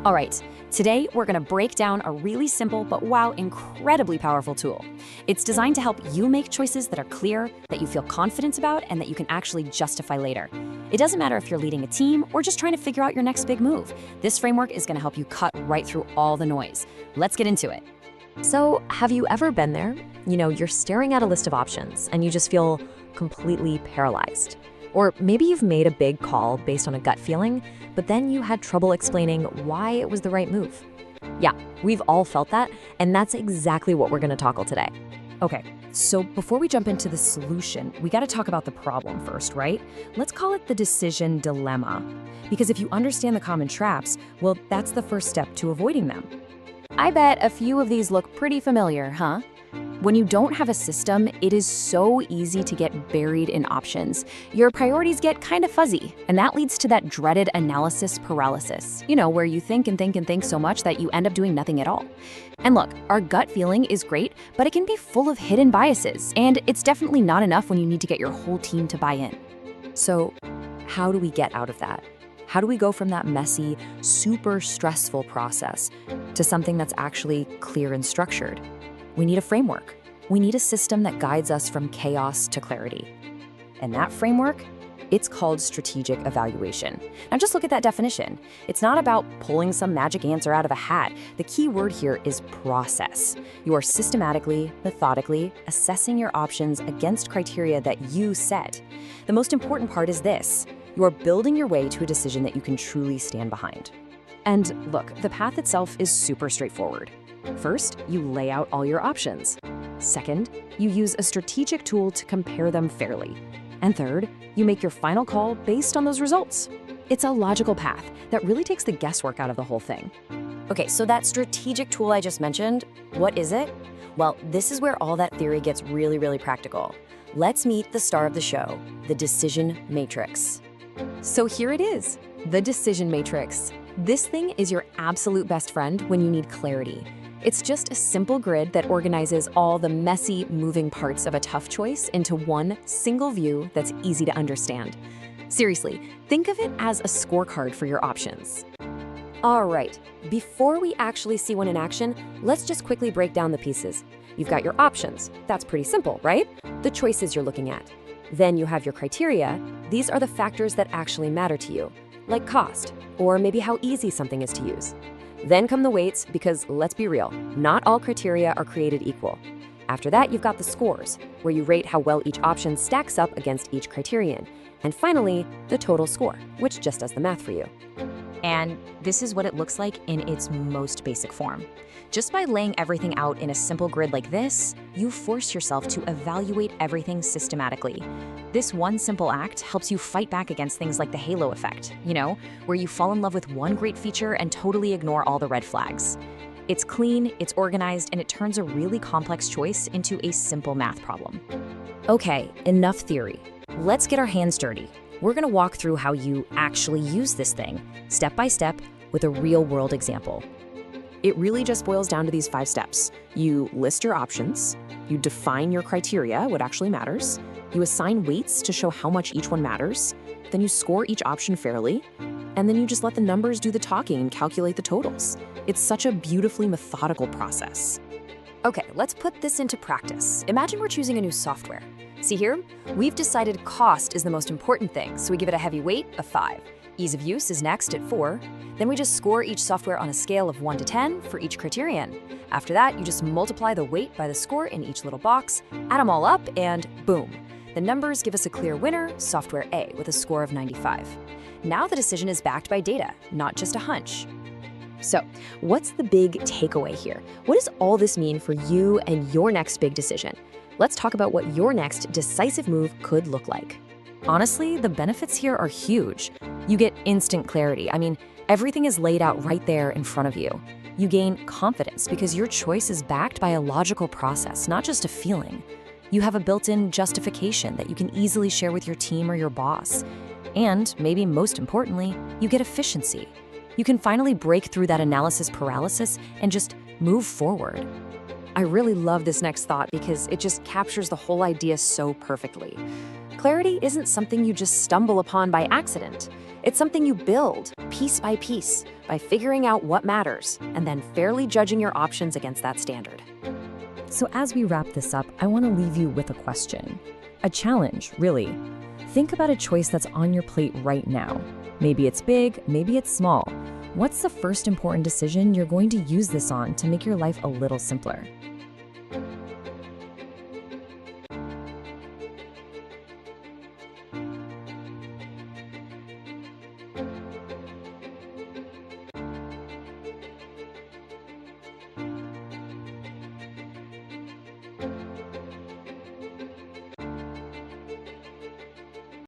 All right, today we're going to break down a really simple but wow, incredibly powerful tool. It's designed to help you make choices that are clear, that you feel confident about, and that you can actually justify later. It doesn't matter if you're leading a team or just trying to figure out your next big move. This framework is going to help you cut right through all the noise. Let's get into it. So, have you ever been there? You're staring at a list of options and you just feel completely paralyzed. Or maybe you've made a big call based on a gut feeling, but then you had trouble explaining why it was the right move. Yeah, we've all felt that, and that's exactly what we're going to tackle today. Okay, so before we jump into the solution, we got to talk about the problem first, right? Let's call it the decision dilemma. Because if you understand the common traps, well, that's the first step to avoiding them. I bet a few of these look pretty familiar, huh? When you don't have a system, it is so easy to get buried in options. Your priorities get kind of fuzzy, and that leads to that dreaded analysis paralysis. Where you think and think and think so much that you end up doing nothing at all. And look, our gut feeling is great, but it can be full of hidden biases, and it's definitely not enough when you need to get your whole team to buy in. So, how do we get out of that? How do we go from that messy, super stressful process to something that's actually clear and structured? We need a framework. We need a system that guides us from chaos to clarity. And that framework, it's called strategic evaluation. Now just look at that definition. It's not about pulling some magic answer out of a hat. The key word here is process. You are systematically, methodically assessing your options against criteria that you set. The most important part is this. You are building your way to a decision that you can truly stand behind. And look, the path itself is super straightforward. First, you lay out all your options. Second, you use a strategic tool to compare them fairly. And third, you make your final call based on those results. It's a logical path that really takes the guesswork out of the whole thing. Okay, so that strategic tool I just mentioned, what is it? Well, this is where all that theory gets really, really practical. Let's meet the star of the show, the decision matrix. So here it is, the decision matrix. This thing is your absolute best friend when you need clarity. It's just a simple grid that organizes all the messy, moving parts of a tough choice into one single view that's easy to understand. Seriously, think of it as a scorecard for your options. All right, before we actually see one in action, let's just quickly break down the pieces. You've got your options. That's pretty simple, right? The choices you're looking at. Then you have your criteria. These are the factors that actually matter to you, like cost, or maybe how easy something is to use. Then come the weights, because let's be real, not all criteria are created equal. After that, you've got the scores, where you rate how well each option stacks up against each criterion. And finally, the total score, which just does the math for you. And this is what it looks like in its most basic form. Just by laying everything out in a simple grid like this, you force yourself to evaluate everything systematically. This one simple act helps you fight back against things like the halo effect, where you fall in love with one great feature and totally ignore all the red flags. It's clean, it's organized, and it turns a really complex choice into a simple math problem. Okay, enough theory. Let's get our hands dirty. We're gonna walk through how you actually use this thing, step by step, with a real-world example. It really just boils down to these 5 steps. You list your options, you define your criteria, what actually matters, you assign weights to show how much each one matters, then you score each option fairly, and then you just let the numbers do the talking and calculate the totals. It's such a beautifully methodical process. Okay, let's put this into practice. Imagine we're choosing a new software. See here? We've decided cost is the most important thing, so we give it a heavy weight of 5. Ease of use is next at 4. Then we just score each software on a scale of 1 to 10 for each criterion. After that, you just multiply the weight by the score in each little box, add them all up, and boom. The numbers give us a clear winner, software A, with a score of 95. Now the decision is backed by data, not just a hunch. So, what's the big takeaway here? What does all this mean for you and your next big decision? Let's talk about what your next decisive move could look like. Honestly, the benefits here are huge. You get instant clarity. Everything is laid out right there in front of you. You gain confidence because your choice is backed by a logical process, not just a feeling. You have a built-in justification that you can easily share with your team or your boss. And maybe most importantly, you get efficiency. You can finally break through that analysis paralysis and just move forward. I really love this next thought because it just captures the whole idea so perfectly. Clarity isn't something you just stumble upon by accident. It's something you build, piece by piece, by figuring out what matters, and then fairly judging your options against that standard. So as we wrap this up, I want to leave you with a question. A challenge, really. Think about a choice that's on your plate right now. Maybe it's big, maybe it's small. What's the first important decision you're going to use this on to make your life a little simpler?